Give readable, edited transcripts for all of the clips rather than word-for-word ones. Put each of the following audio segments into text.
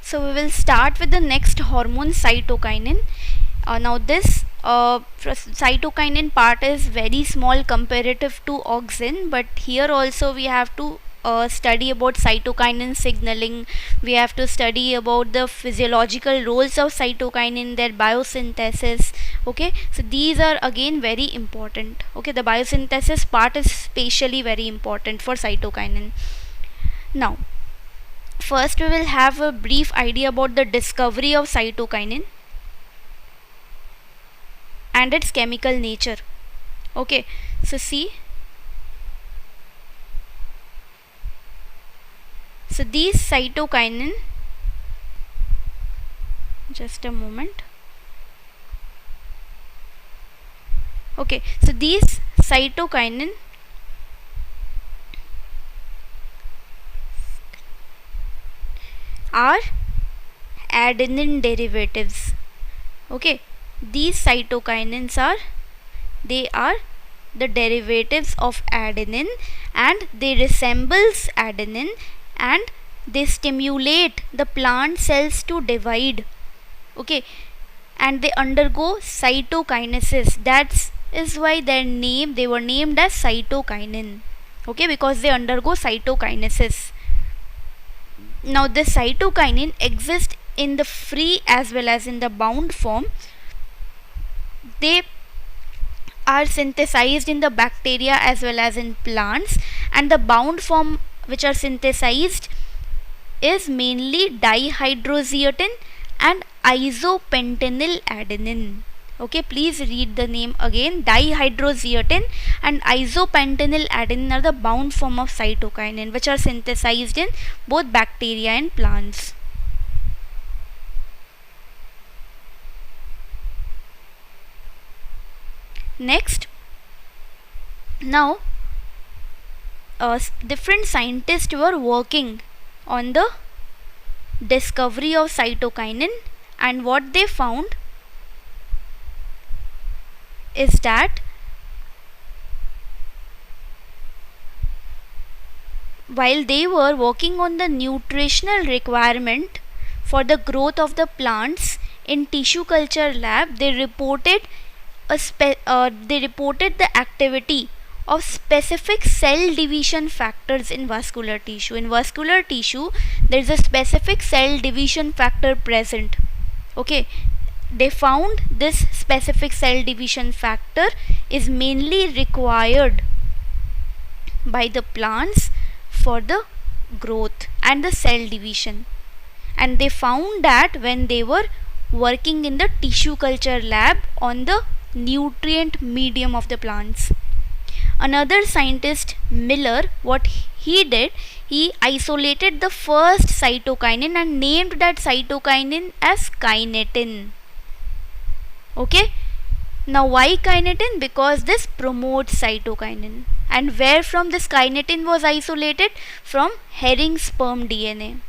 So we will start with the next hormone, cytokinin. Now this cytokinin part is very small comparative to auxin, but here also we have to study about cytokinin signaling. We have to study about the physiological roles of cytokinin, their biosynthesis. Okay, so these are again very important. Okay, the biosynthesis part is spatially very important for cytokinin. Now first we will have a brief idea about the discovery of cytokinin and its chemical nature. Okay, so see, so these cytokinin, just a moment. Okay, so these cytokinin are adenine derivatives. Okay, these cytokinins are the derivatives of adenine, and they resembles adenine, and they stimulate the plant cells to divide. Okay, and they undergo cytokinesis. That is why they were named as cytokinin. Okay, because they undergo cytokinesis. Now the cytokinin exists in the free as well as in the bound form. They are synthesized in the bacteria as well as in plants, and the bound form which are synthesized is mainly dihydroxyutin and isopentenyl adenine. Okay, please read the name again. Dihydroxyutin and isopentenyl adenine are the bound form of cytokinin which are synthesized in both bacteria and plants. Next, now different scientists were working on the discovery of cytokinin, and what they found is that while they were working on the nutritional requirement for the growth of the plants in tissue culture lab, they reported the activity of specific cell division factors in vascular tissue. In vascular tissue, there is a specific cell division factor present. Okay, they found this specific cell division factor is mainly required by the plants for the growth and the cell division, and they found that when they were working in the tissue culture lab on the nutrient medium of the plants. Another scientist, Miller, what he did, he isolated the first cytokinin and named that cytokinin as kinetin. Okay, now why kinetin? Because this promotes cytokinin. And where from this kinetin was isolated? From herring sperm DNA.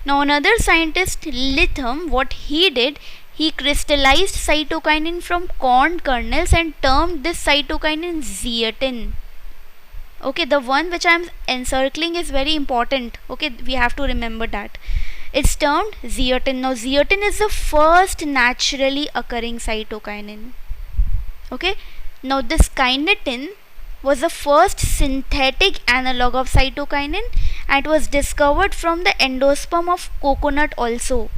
Now another scientist, Lytham, what he did, he crystallized cytokinin from corn kernels and termed this cytokinin zeatin. Okay, the one which I am encircling is very important. Okay, we have to remember that. It's termed zeatin. Now zeatin is the first naturally occurring cytokinin. Okay, now this kinetin was the first synthetic analog of cytokinin, and it was discovered from the endosperm of coconut also.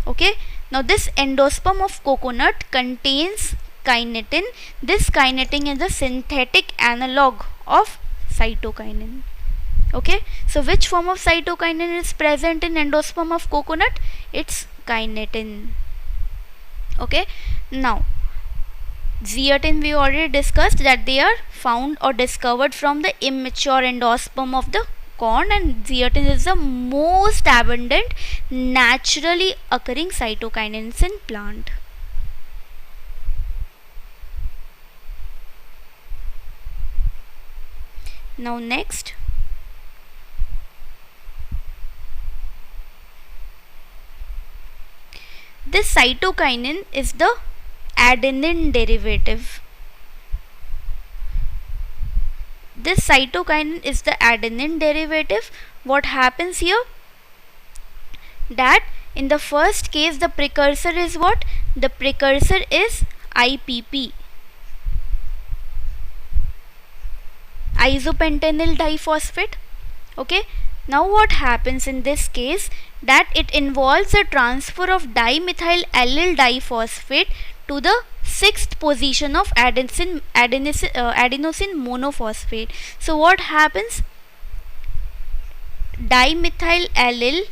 Okay, now this endosperm of coconut contains kinetin. This kinetin is a synthetic analog of cytokinin. Okay, so which form of cytokinin is present in endosperm of coconut? It's kinetin. Okay, now zeatin we already discussed that they are found or discovered from the immature endosperm of the corn, and zeatin is the most abundant naturally occurring cytokinins in plant. Now next, this cytokinin is the adenine derivative. This cytokinin is the adenine derivative. What happens here? that in the first case the precursor is what? The precursor is IPP, isopentenyl diphosphate. Okay, now what happens in this case, that it involves the transfer of dimethyl allyl diphosphate to the sixth position of adenosine monophosphate. So what happens? Dimethyl allyl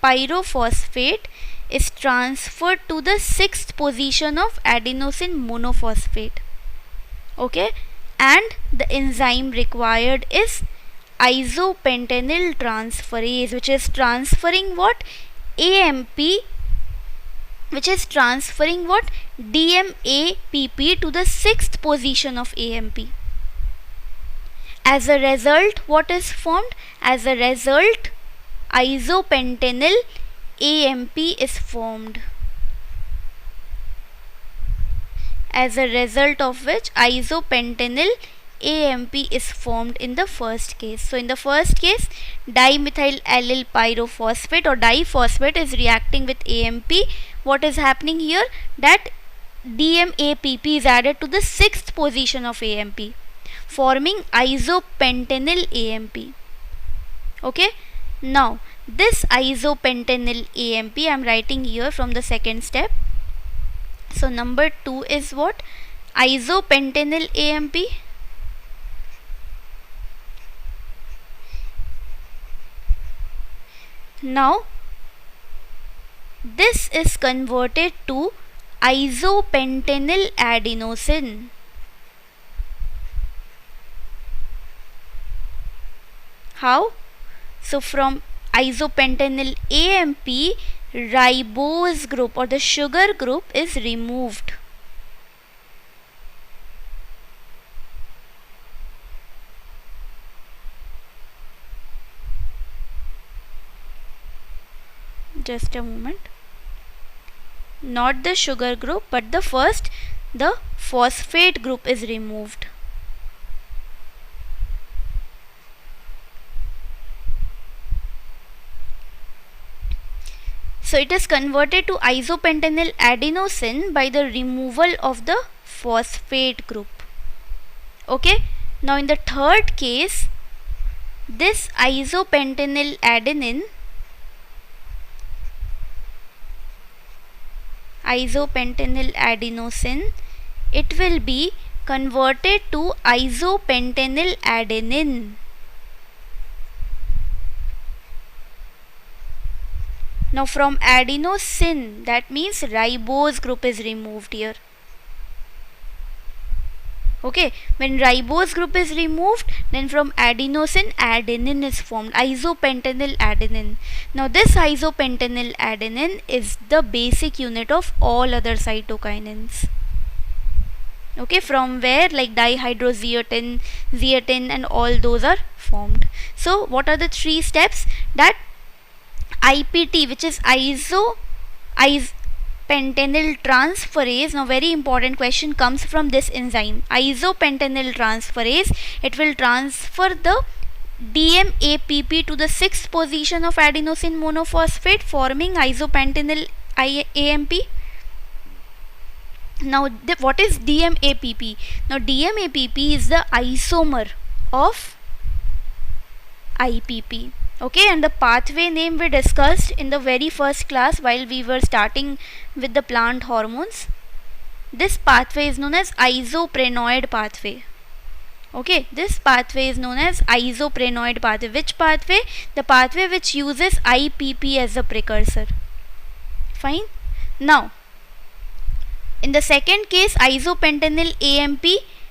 pyrophosphate is transferred to the sixth position of adenosine monophosphate. Okay, and the enzyme required is isopentenyl transferase, which is transferring what? AMP, which is transferring what? DMAPP to the sixth position of AMP. As a result, what is formed? As a result, isopentenyl AMP is formed. As a result of which isopentenyl AMP is formed in the first case. So in the first case, dimethyl allyl pyrophosphate or diphosphate is reacting with AMP. What is happening here? That DMAPP is added to the sixth position of AMP, forming isopentenyl AMP. Okay, now this isopentenyl AMP I am writing here from the second step. So number 2 is what? Isopentenyl AMP. Now this is converted to isopentenyl adenosine. How? So from isopentenyl AMP, ribose group or the sugar group is removed. Just a moment. Not the sugar group, but the phosphate group is removed. So it is converted to isopentenyl adenosine by the removal of the phosphate group. Okay, now in the third case, this isopentenyl adenosine, it will be converted to isopentenyl adenine. Now from adenosine, that means ribose group is removed here. Okay, when ribose group is removed, then from adenosine, adenine is formed, isopentenyl adenine. Now this isopentenyl adenine is the basic unit of all other cytokinins. Okay, from where like dihydrozeatin, zeatin and all those are formed. So what are the three steps? That IPT, which is isopentenyl transferase. Now very important question comes from this enzyme, isopentenyl transferase. It will transfer the DMAPP to the sixth position of adenosine monophosphate, forming isopentenyl AMP. Now what is DMAPP? Now DMAPP is the isomer of IPP. Okay, and the pathway name we discussed in the very first class while we were starting with the plant hormones. This pathway is known as isoprenoid pathway. Okay, this pathway is known as isoprenoid pathway. Which pathway? The pathway which uses IPP as a precursor. Fine. Now, in the second case, isopentenyl AMP,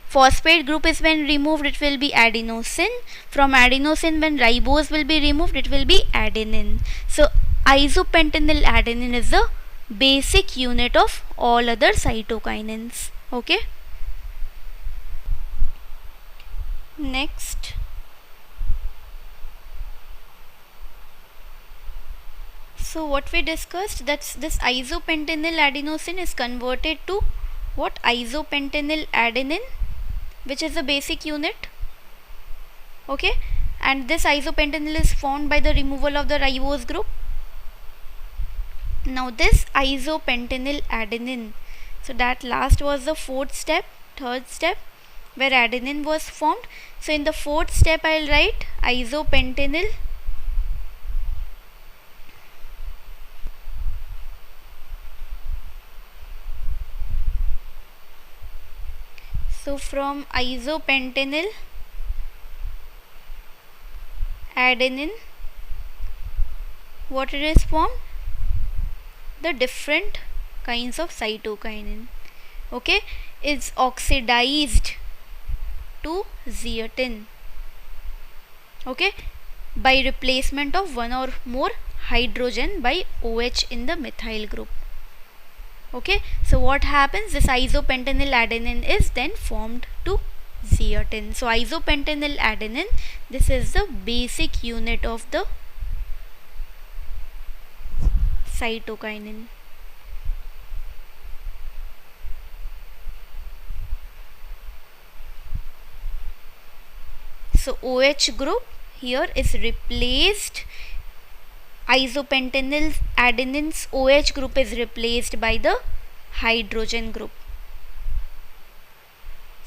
phosphate group is when removed, it will be adenosine. From adenosine, when ribose will be removed, it will be adenine. So isopentenyl adenine is the basic unit of all other cytokinins. Okay. Next, so what we discussed, that's this isopentenyl adenosine is converted to what? Isopentenyl adenine, which is the basic unit. Okay, and this isopentenyl is formed by the removal of the ribose group. Now this isopentenyl adenine, so that last was the fourth step, third step, where adenine was formed. So in the fourth step I'll write isopentenyl. So from isopentenyl adenine, what it is formed? The different kinds of cytokinin, okay, is oxidized to zeatin, okay, by replacement of one or more hydrogen by OH in the methyl group. Okay, so what happens? This isopentenyl adenine is then formed to zeatin. So isopentenyl adenine, this is the basic unit of the cytokinin. So OH group here is replaced, isopentenyl adenine's OH group is replaced by the hydrogen group,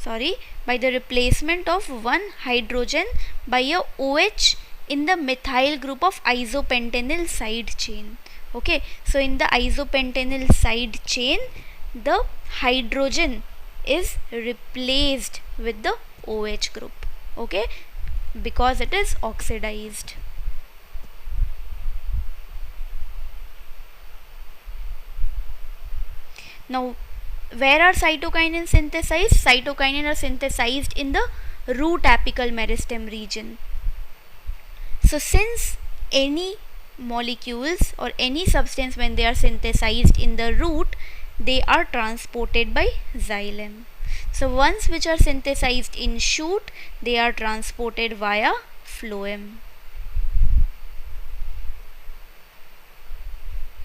by the replacement of one hydrogen by a OH in the methyl group of isopentenyl side chain. Okay, so in the isopentenyl side chain, the hydrogen is replaced with the OH group, okay, because it is oxidized. Now, where are cytokinin synthesized? Cytokinin are synthesized in the root apical meristem region. So since any molecules or any substance, when they are synthesized in the root, they are transported by xylem. So ones which are synthesized in shoot, they are transported via phloem.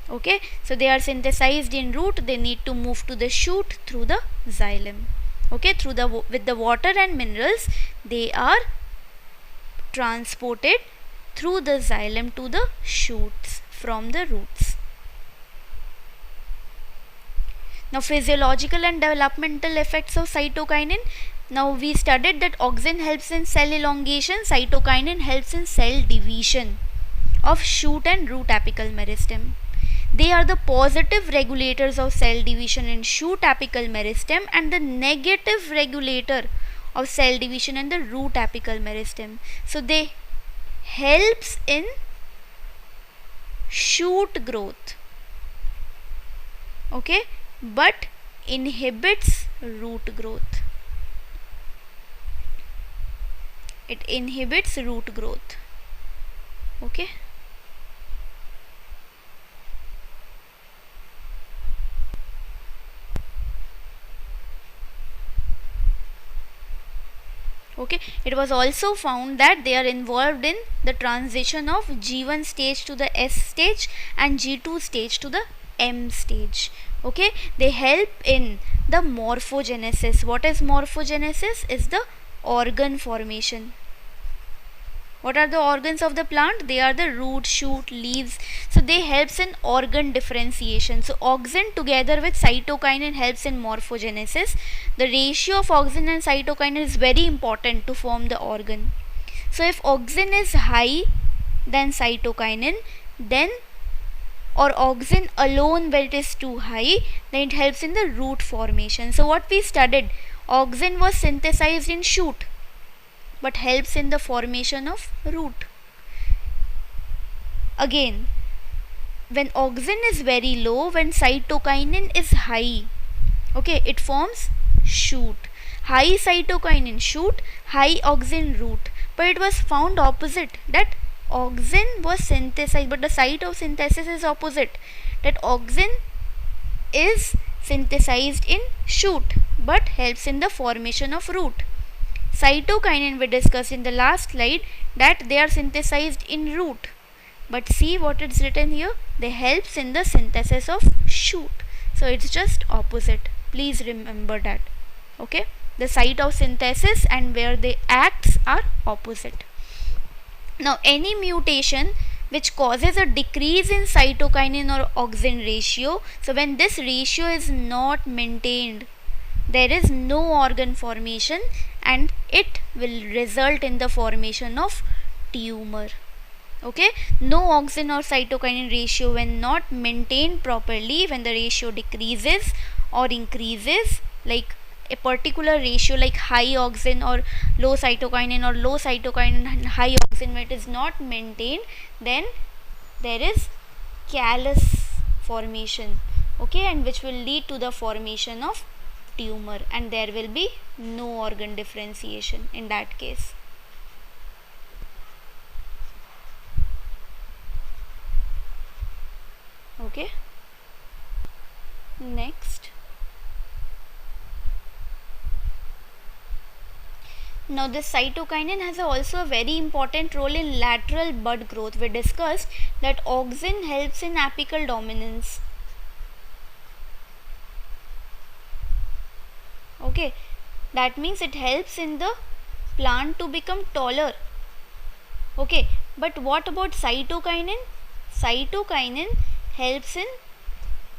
Okay, so they are synthesized in root, they need to move to the shoot through the xylem. Okay, through the with the water and minerals, they are transported through the xylem to the shoots from the roots. Now physiological and developmental effects of cytokinin. Now we studied that auxin helps in cell elongation, cytokinin helps in cell division of shoot and root apical meristem. They are the positive regulators of cell division in shoot apical meristem and the negative regulator of cell division in the root apical meristem. So they helps in shoot growth, okay, but inhibits root growth. It inhibits root growth, okay. Okay, it was also found that they are involved in the transition of G1 stage to the S stage and G2 stage to the M stage. Okay, they help in the morphogenesis. What is morphogenesis? Is the organ formation. What are the organs of the plant? They are the root, shoot, leaves. So they helps in organ differentiation. So auxin together with cytokinin helps in morphogenesis. The ratio of auxin and cytokinin is very important to form the organ. So if auxin is high than cytokinin, then or auxin alone when it is too high, then it helps in the root formation. So what we studied, auxin was synthesized in shoot but helps in the formation of root. Again, when auxin is very low, when cytokinin is high, okay, it forms shoot. High cytokinin shoot, high auxin root. But it was found opposite, that auxin was synthesized, but the site of synthesis is opposite, that auxin is synthesized in shoot but helps in the formation of root. Cytokinin we discussed in the last slide that they are synthesized in root, but see what it's written here, they helps in the synthesis of shoot. So it's just opposite, please remember that. Okay, the site of synthesis and where they acts are opposite. Now any mutation which causes a decrease in cytokinin or auxin ratio. So when this ratio is not maintained, there is no organ formation and it will result in the formation of tumor. Okay, no auxin or cytokinin ratio when not maintained properly, when the ratio decreases or increases, like a particular ratio like high auxin or low cytokinin, or low cytokinin and high auxin, when it is not maintained, then there is callus formation, okay, and which will lead to the formation of tumor, and there will be no organ differentiation in that case. Okay, next, now this cytokinin has also a very important role in lateral bud growth. We discussed that auxin helps in apical dominance. Okay, that means it helps in the plant to become taller. Okay, but what about cytokinin? Cytokinin helps in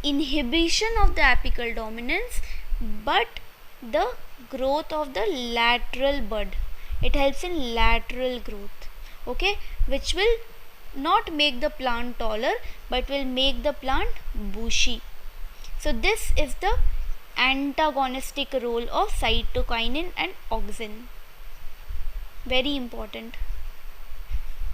inhibition of the apical dominance, but the growth of the lateral bud. It helps in lateral growth, okay, which will not make the plant taller but will make the plant bushy. So this is the antagonistic role of cytokinin and auxin. Very important.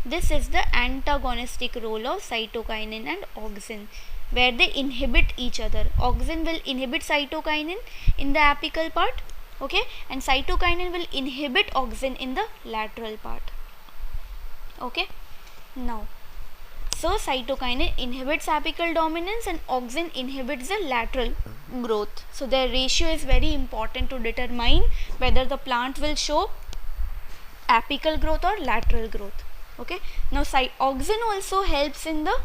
This is the antagonistic role of cytokinin and auxin, where they inhibit each other. Auxin will inhibit cytokinin in the apical part, okay, and cytokinin will inhibit auxin in the lateral part. Okay, now, so cytokinin inhibits apical dominance and auxin inhibits the lateral growth. So their ratio is very important to determine whether the plant will show apical growth or lateral growth. Okay, now auxin also helps in the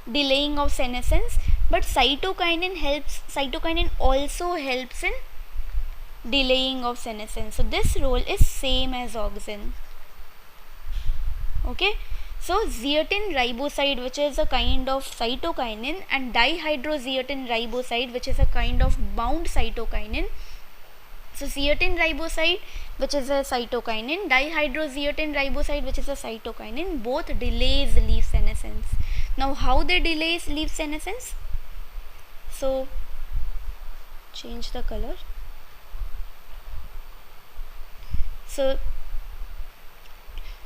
delaying of senescence, but cytokinin also helps in delaying of senescence. So this role is same as auxin. Okay, so zeatin riboside, which is a kind of cytokinin, and dihydrozeatin riboside, which is a kind of bound cytokinin. So zeatin riboside, which is a cytokinin, dihydrozeatin riboside, which is a cytokinin, both delays leaf senescence. Now how they delays leaf senescence? So change the color. So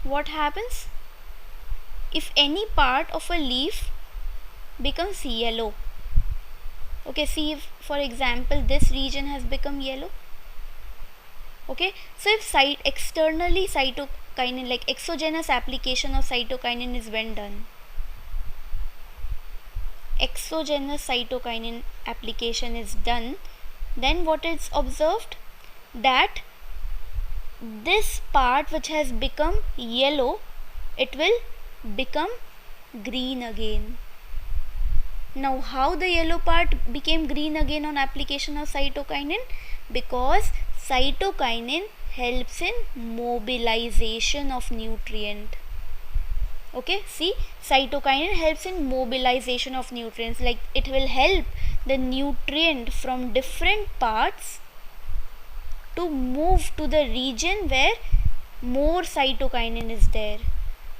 what happens if any part of a leaf becomes yellow? Okay, see, if for example this region has become yellow. Okay, so if externally cytokinin, like exogenous application of cytokinin is when done, exogenous cytokinin application is done, then what is observed? That this part which has become yellow, it will become green again. Now how the yellow part became green again on application of cytokinin? Because cytokinin helps in mobilization of nutrient. Okay, see, cytokinin helps in mobilization of nutrients, like it will help the nutrient from different parts to move to the region where more cytokinin is there.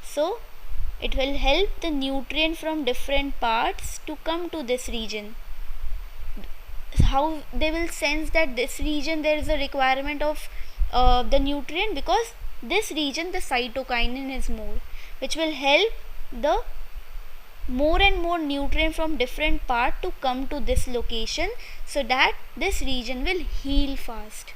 So it will help the nutrient from different parts to come to this region. How they will sense that this region there is a requirement of the nutrient? Because this region the cytokinin is more, which will help the more and more nutrient from different part to come to this location, so that this region will heal fast.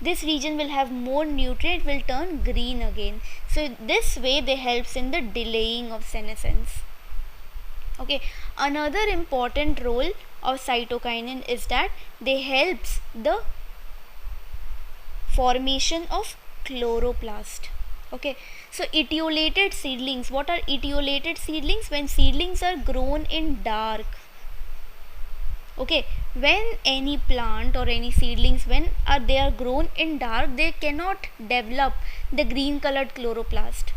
This region will have more nutrient, will turn green again. So this way they helps in the delaying of senescence. Okay, another important role of cytokinin is that they helps the formation of chloroplast. Okay, so etiolated seedlings. What are etiolated seedlings? When seedlings are grown in dark. Okay, when any plant or any seedlings, when they are grown in dark, they cannot develop the green colored chloroplast.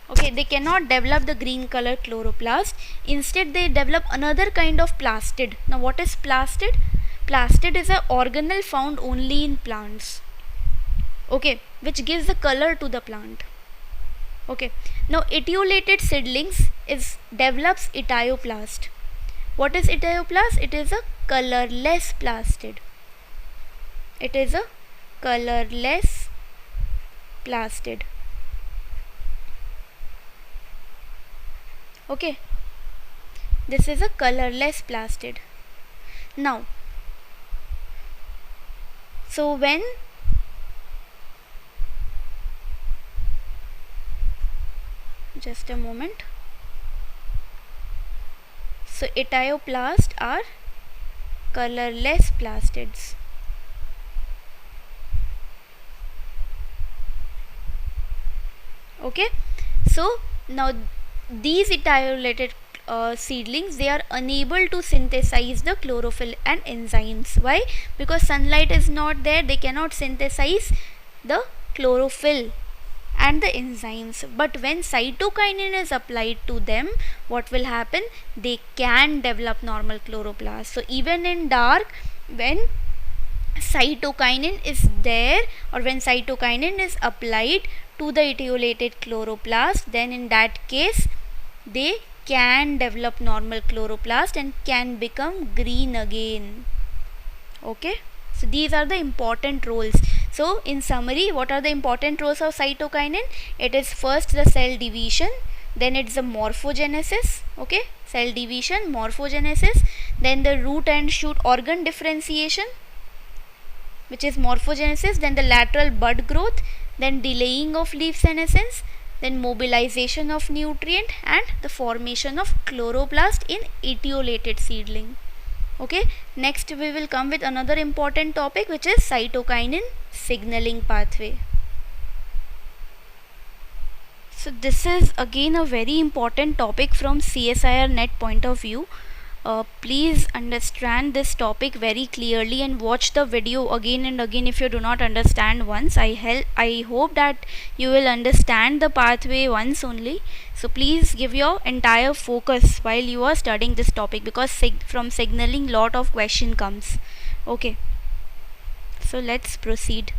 Okay, they cannot develop the green color chloroplast. Instead, they develop another kind of plastid. Now, what is plastid? Plastid is an organelle found only in plants. Okay, which gives the color to the plant. Okay, now etiolated seedlings develops etioplast. What is etioplast? It is a colorless plastid. It is a colorless plastid. Okay, this is a colorless plastid. Now, so when just a moment. So etioplast are colorless plastids. Okay, so now these etiolated seedlings, they are unable to synthesize the chlorophyll and enzymes. Why? Because sunlight is not there, they cannot synthesize the chlorophyll and the enzymes. But when cytokinin is applied to them, what will happen? They can develop normal chloroplast. So even in dark, when cytokinin is there, or when cytokinin is applied to the etiolated chloroplast, then in that case they can develop normal chloroplast and can become green again. Okay, so these are the important roles. So in summary, what are the important roles of cytokinin? It is first the cell division, then it's the morphogenesis. Okay, cell division, morphogenesis, then the root and shoot organ differentiation, which is morphogenesis, then the lateral bud growth, then delaying of leaf senescence, then mobilization of nutrient, and the formation of chloroplast in etiolated seedling. Okay, next we will come with another important topic, which is cytokinin signaling pathway. So this is again a very important topic from CSIR net point of view. Please understand this topic very clearly and watch the video again and again if you do not understand once. I hope that you will understand the pathway once only. So please give your entire focus while you are studying this topic, because from signaling lot of question comes. Okay, so let's proceed.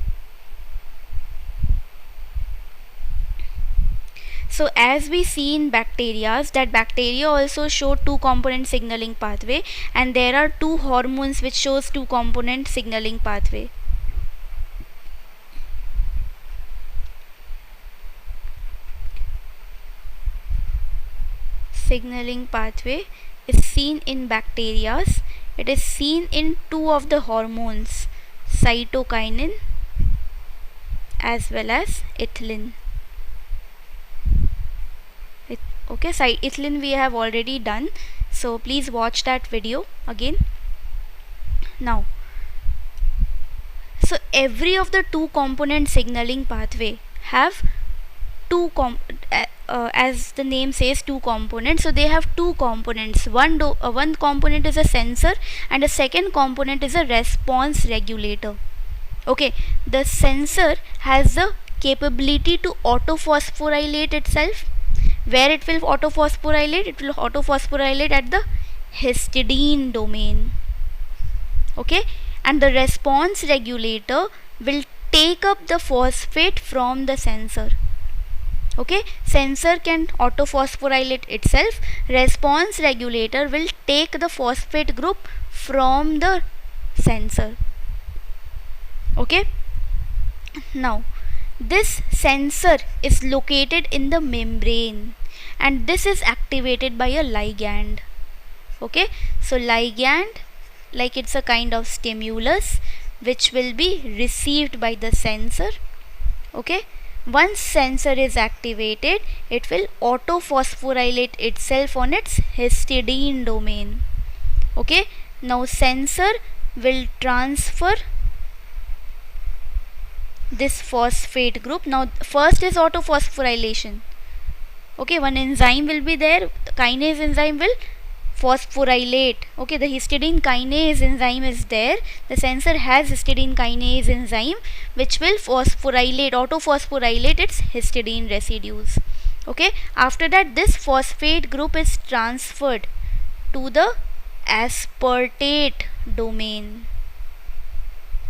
So as we see in bacteria, that bacteria also show two component signaling pathway, and there are two hormones which shows two component signaling pathway. Signaling pathway is seen in bacteria. It is seen in two of the hormones, cytokinin as well as ethylene. Okay, ethylene we have already done, so please watch that video again. Now, so every of the two component signaling pathway have two as the name says, two components. So they have two components. One component is a sensor and the second component is a response regulator. Okay, the sensor has the capability to autophosphorylate itself. Where it will autophosphorylate? It will autophosphorylate at the histidine domain. Okay, and the response regulator will take up the phosphate from the sensor. Okay, sensor can autophosphorylate itself. Response regulator will take the phosphate group from the sensor. Okay, now this sensor is located in the membrane and this is activated by a ligand. Okay, so ligand, like it's a kind of stimulus which will be received by the sensor. Okay, once sensor is activated, it will autophosphorylate itself on its histidine domain. Okay, now sensor will transfer this phosphate group. Now first is autophosphorylation. Okay, one enzyme will be there, the kinase enzyme will phosphorylate. Okay, the histidine kinase enzyme is there. The sensor has histidine kinase enzyme which will autophosphorylate its histidine residues. Okay, after that this phosphate group is transferred to the aspartate domain.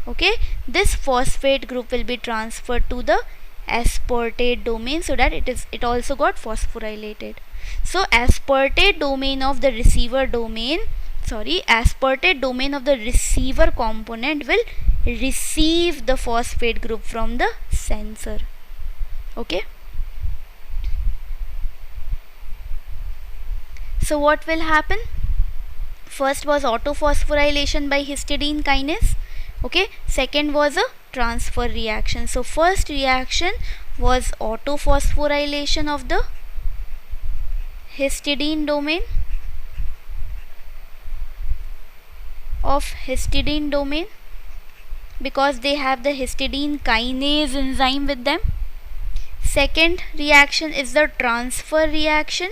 Okay, this phosphate group will be transferred to the aspartate domain, so that it also got phosphorylated. So aspartate domain of the receiver domain, aspartate domain of the receiver component will receive the phosphate group from the sensor. Okay, so what will happen? First was autophosphorylation by histidine kinase. Okay, second was a transfer reaction. So first reaction was autophosphorylation of the histidine domain because they have the histidine kinase enzyme with them. Second reaction is the transfer reaction.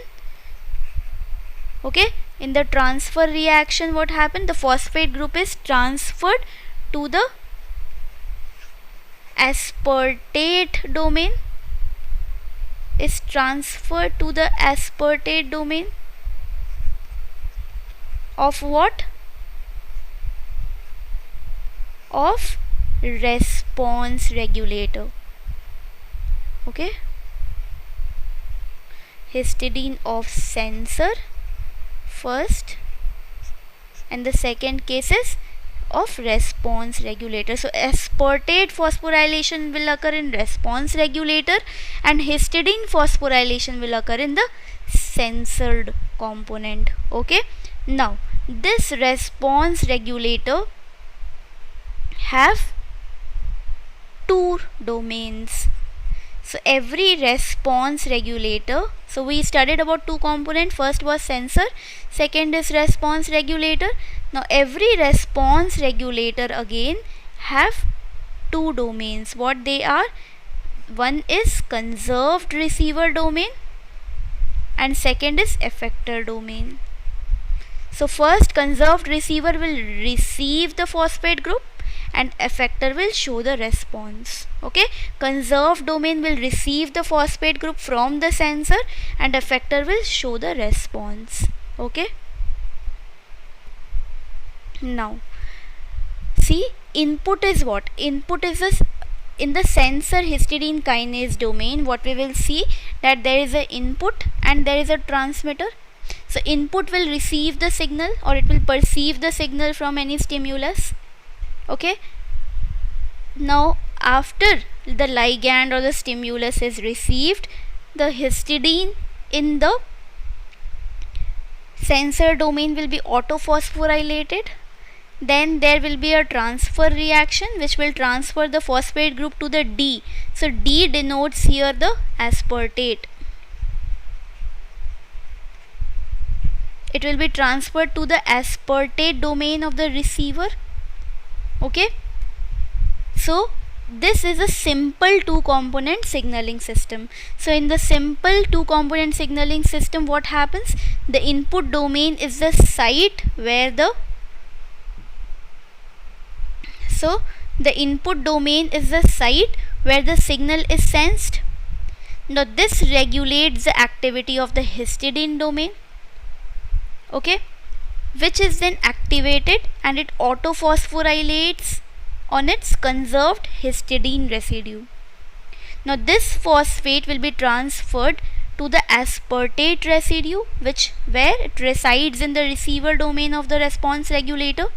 Okay, in the transfer reaction what happened? The phosphate group is transferred to the aspartate domain, of what? Of response regulator. Okay, histidine of sensor first, and the second case is of response regulator. So aspartate phosphorylation will occur in response regulator, and histidine phosphorylation will occur in the censored component. Okay, now this response regulator have two domains. So every response regulator, so we studied about two components. First was sensor, second is response regulator. Now every response regulator again have two domains. What they are? One is conserved receiver domain and second is effector domain. So first conserved receiver will receive the phosphate group and effector will show the response. Okay, conserved domain will receive the phosphate group from the sensor and effector will show the response. Okay, now see, input is what? Input is this. In the sensor histidine kinase domain, what we will see that there is an input and there is a transmitter. So input will receive the signal or it will perceive the signal from any stimulus. Okay, now after the ligand or the stimulus is received, the histidine in the sensor domain will be autophosphorylated. Then there will be a transfer reaction which will transfer the phosphate group to the D. So D denotes here the aspartate. It will be transferred to the aspartate domain of the receiver. Okay, so this is a simple two component signaling system. So in the simple two component signaling system, what happens? The input domain is the site where the input domain is the site where the signal is sensed. Now this regulates the activity of the histidine domain. Okay, which is then activated and it autophosphorylates on its conserved histidine residue. Now this phosphate will be transferred to the aspartate residue where it resides in the receiver domain of the response regulator.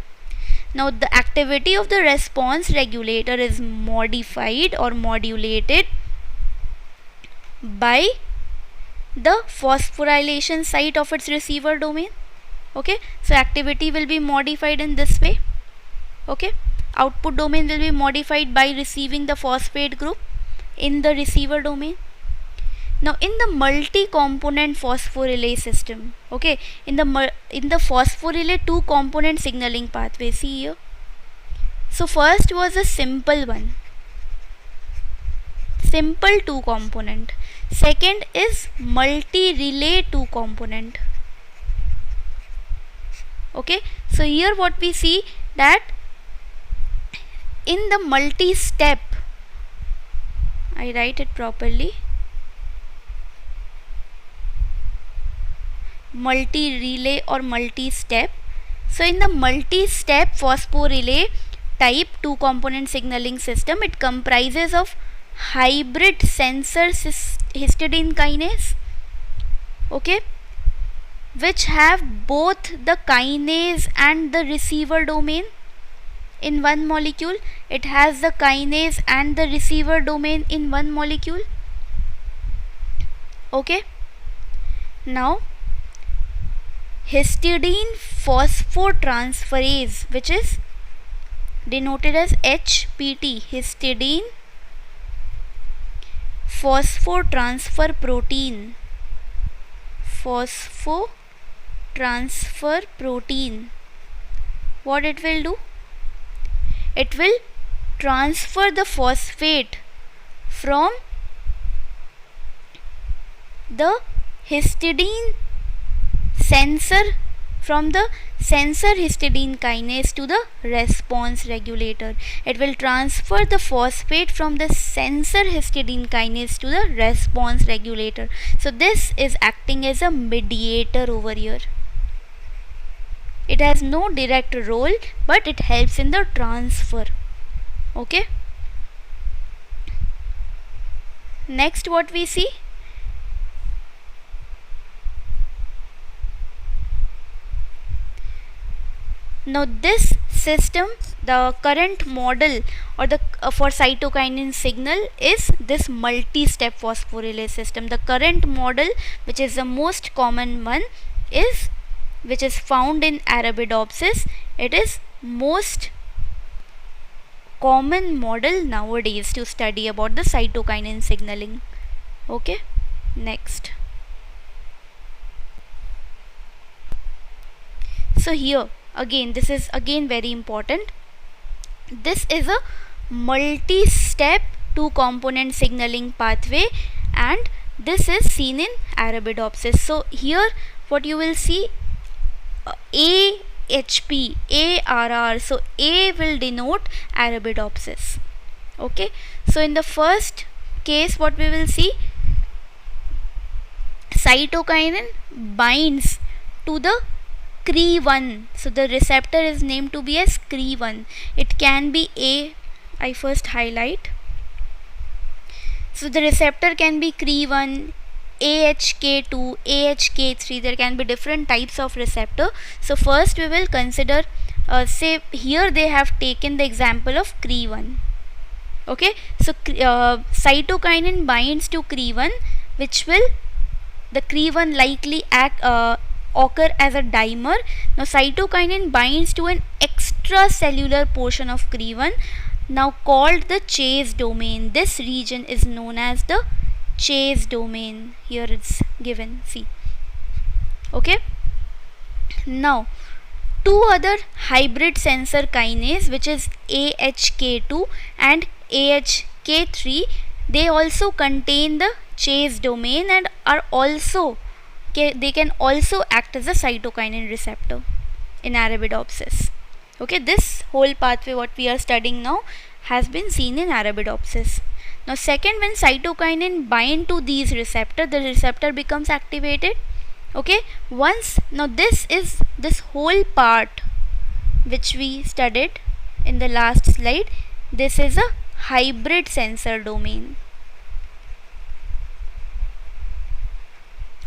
Now the activity of the response regulator is modified or modulated by the phosphorylation site of its receiver domain. Okay, so activity will be modified in this way. Okay, output domain will be modified by receiving the phosphate group in the receiver domain. Now in the multi-component phosphorylase system, okay, in the phosphorylate two component signaling pathway, see here. So first was a simple one, simple two component. Second is multi-relay two component. Okay, so here what we see that in the multi-step, I write it properly. multi-relay or multi-step. So in the multi-step phosphorelay type 2 component signaling system, it comprises of hybrid sensor histidine kinase, okay, which have both the kinase and the receiver domain in one molecule. It has the kinase and the receiver domain in one molecule, okay. Now histidine phosphotransferase, which is denoted as HPT, histidine phosphotransfer protein, phosphotransfer protein, what it will do? It will transfer the phosphate from the histidine sensor, from the sensor histidine kinase to the response regulator. It will transfer the phosphate from the sensor histidine kinase to the response regulator. So this is acting as a mediator over here. It has no direct role, but it helps in the transfer, okay. Next, what we see? Now this system, the current model or the for cytokinin signal is this multi-step phosphorylase system. The current model, which is the most common one, is which is found in Arabidopsis. It is most common model nowadays to study about the cytokinin signaling, okay. Next, so here again, this is again very important. This is a multi-step 2 component signaling pathway, and this is seen in Arabidopsis. So here what you will see, AHP, ARR. So A will denote Arabidopsis, okay. So in the first case, what we will see, cytokinin binds to the CRE1. So the receptor is named to be as CRE1. It can be I first highlight. So the receptor can be CRE1, AHK2, AHK3. There can be different types of receptor. So first we will consider, say here they have taken the example of CRE1, okay. So cytokinin binds to CRE1, which will, the CRE1 likely occur as a dimer. Now cytokinin binds to an extracellular portion of CRE1, now called the Chase domain. This region is known as the Chase domain. Here it's given, see, okay. Now two other hybrid sensor kinase, which is AHK2 and AHK3, they also contain the Chase domain and are also, they can also act as a cytokinin receptor in Arabidopsis, okay. This whole pathway what we are studying now has been seen in Arabidopsis. Now second, when cytokinin bind to these receptor, the receptor becomes activated, okay. Once, now this is this whole part which we studied in the last slide, this is a hybrid sensor domain,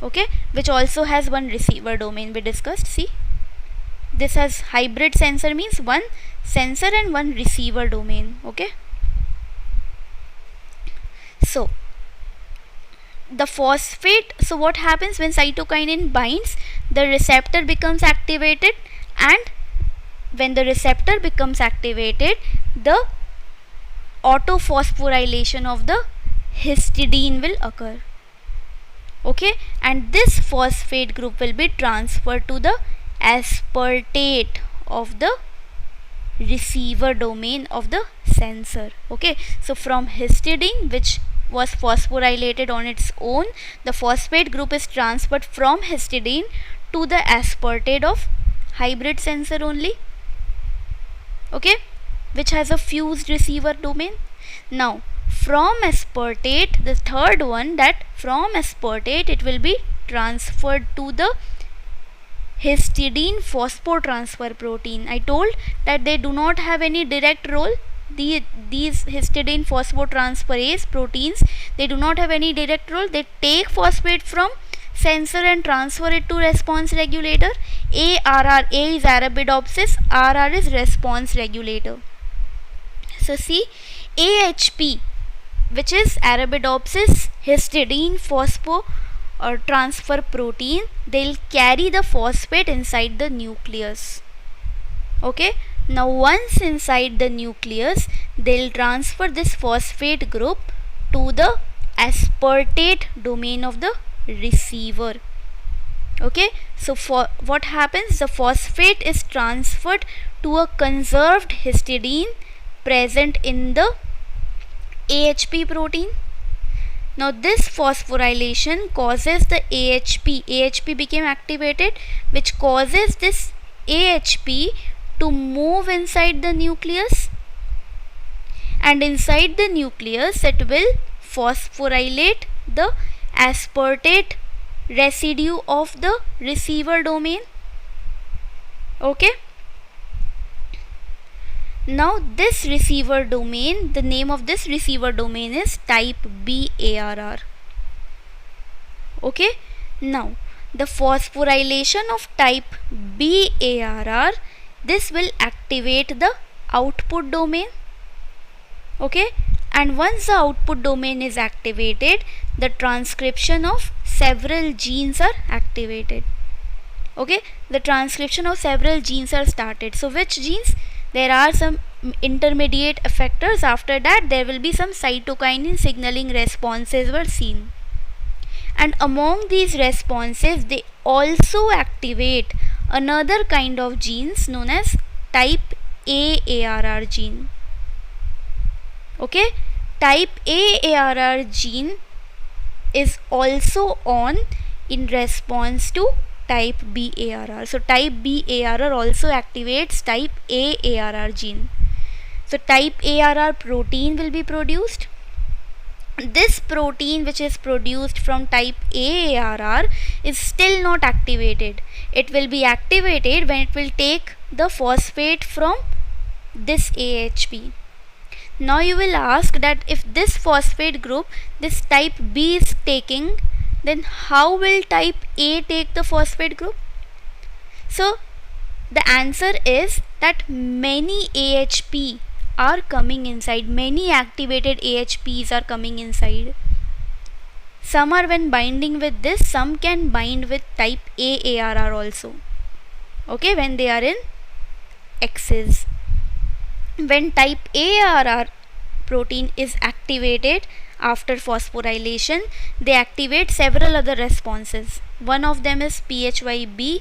okay, which also has one receiver domain we discussed. See, this has hybrid sensor, means one sensor and one receiver domain, okay. So the phosphate, so what happens when cytokinin binds, the receptor becomes activated, and when the receptor becomes activated, the autophosphorylation of the histidine will occur, okay, and this phosphate group will be transferred to the aspartate of the receiver domain of the sensor, okay. So from histidine, which was phosphorylated on its own, the phosphate group is transferred from histidine to the aspartate of hybrid sensor only, okay, which has a fused receiver domain. Now from aspartate, the third one, that from aspartate it will be transferred to the histidine phosphotransfer protein. I told that they do not have any direct role. These histidine phosphotransferase proteins, they do not have any direct role. They take phosphate from sensor and transfer it to response regulator. ARR, A is Arabidopsis, RR is response regulator. So see, AHP, which is Arabidopsis histidine phospho or transfer protein, they'll carry the phosphate inside the nucleus. Okay, now once inside the nucleus, they'll transfer this phosphate group to the aspartate domain of the receiver. Okay, so for what happens, the phosphate is transferred to a conserved histidine present in the AHP protein. Now this phosphorylation causes the AHP became activated, which causes this AHP to move inside the nucleus, and inside the nucleus it will phosphorylate the aspartate residue of the receiver domain. Okay, now this receiver domain, the name of this receiver domain is type B ARR. Okay, now the phosphorylation of type B ARR, this will activate the output domain. Okay, and once the output domain is activated, the transcription of several genes are activated. Okay, the transcription of several genes are started. So which genes? There are some intermediate effectors. After that there will be some cytokinin signaling responses were seen, and among these responses they also activate another kind of genes known as type A ARR gene. Okay, type A ARR gene is also on in response to type B ARR. So type B ARR also activates type A ARR gene. So type ARR protein will be produced. This protein which is produced from type A ARR is still not activated. It will be activated when it will take the phosphate from this AHP. Now you will ask that if this phosphate group, this type B is taking, then how will type A take the phosphate group? So the answer is that many AHP are coming inside, many activated AHPs are coming inside. Some are when binding with this, some can bind with type A ARR also. Okay, when they are in excess. When type A ARR protein is activated after phosphorylation, they activate several other responses. One of them is PHYB.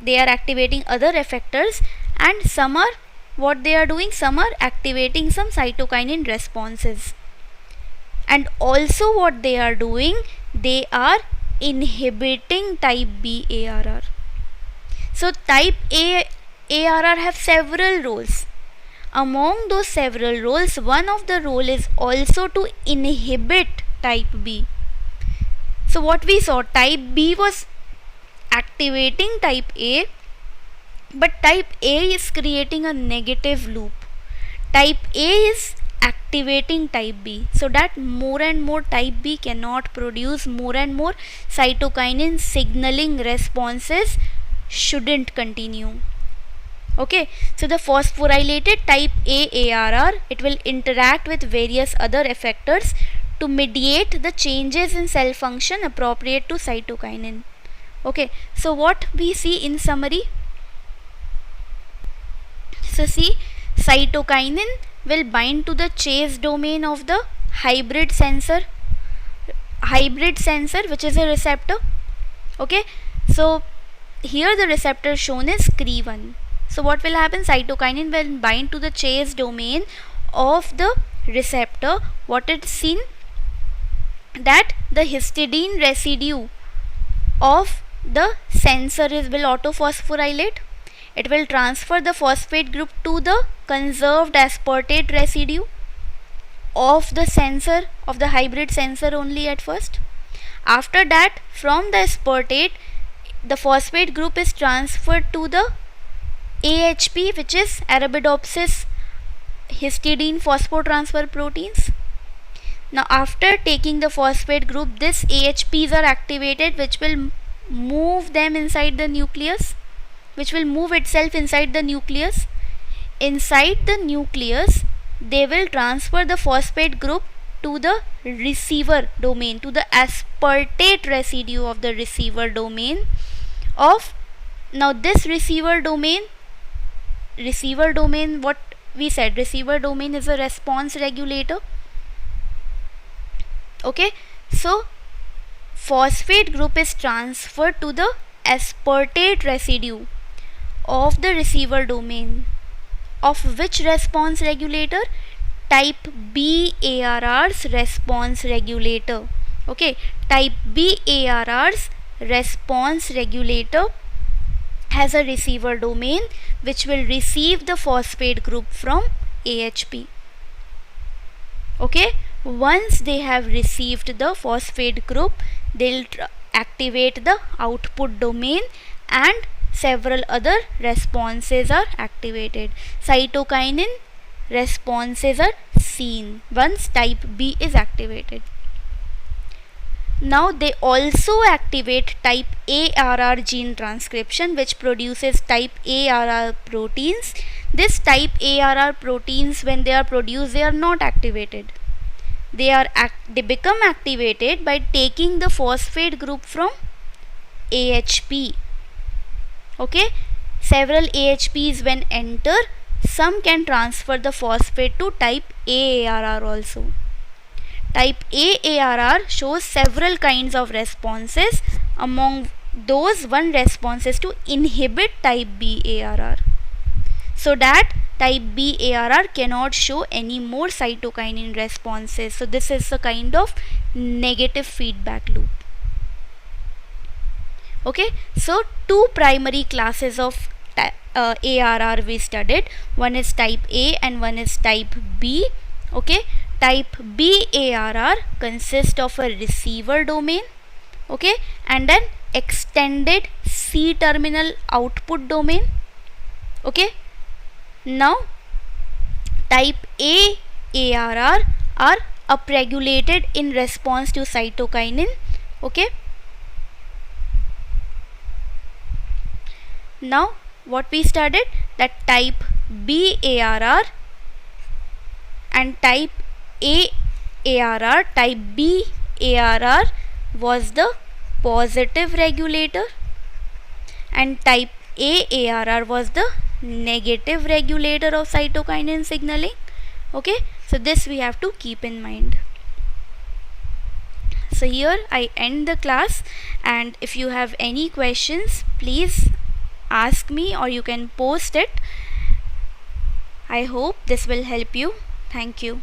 They are activating other effectors, and some are what they are doing, some are activating some cytokinin responses, and also what they are doing, they are inhibiting type B ARR. So type A ARR have several roles. Among those several roles, one of the role is also to inhibit type B. So what we saw, type B was activating type A, but type A is creating a negative loop. Type A is activating type B, so that more and more type B cannot produce more and more cytokinin signaling responses shouldn't continue. Okay, so the phosphorylated type A ARR, it will interact with various other effectors to mediate the changes in cell function appropriate to cytokinin. Okay, so what we see in summary? So see, cytokinin will bind to the chase domain of the hybrid sensor which is a receptor. Okay, so here the receptor shown is CRE1. So what will happen? Cytokinin will bind to the chase domain of the receptor. What is seen? That the histidine residue of the sensor will autophosphorylate. It will transfer the phosphate group to the conserved aspartate residue of the sensor, of the hybrid sensor only at first. After that, from the aspartate, the phosphate group is transferred to the AHP, which is Arabidopsis histidine phosphotransfer proteins. Now after taking the phosphate group, this AHPs are activated, which will move them inside the nucleus, which will move itself inside the nucleus. Inside the nucleus, they will transfer the phosphate group to the receiver domain, to the aspartate residue of the receiver domain of, now this receiver domain, what we said, receiver domain is a response regulator. Okay, so phosphate group is transferred to the aspartate residue of the receiver domain of which response regulator? Type B ARR's response regulator. Okay, type B ARR's response regulator has a receiver domain which will receive the phosphate group from AHP. Okay, once they have received the phosphate group, they'll activate the output domain and several other responses are activated. Cytokinin responses are seen once type B is activated. Now they also activate type ARR gene transcription, which produces type ARR proteins. This type ARR proteins, when they are produced, they are not activated. They become activated by taking the phosphate group from AHP. Okay, several AHPs when enter, some can transfer the phosphate to type AARR also. Type AARR shows several kinds of responses. Among those, one response is to inhibit type BARR, so that type BARR cannot show any more cytokinin responses. So this is a kind of negative feedback loop. Okay, so two primary classes of ARR we studied. One is type A and one is type B. Okay, type B ARR consists of a receiver domain, okay, and an extended C-terminal output domain. Okay, now type A ARR are upregulated in response to cytokinin. Okay, now what we studied, that type B ARR and type A ARR, type B ARR was the positive regulator and type A ARR was the negative regulator of cytokinin signaling. Okay, so this we have to keep in mind. So here I end the class, and if you have any questions, please ask me or you can post it. I hope this will help you. Thank you.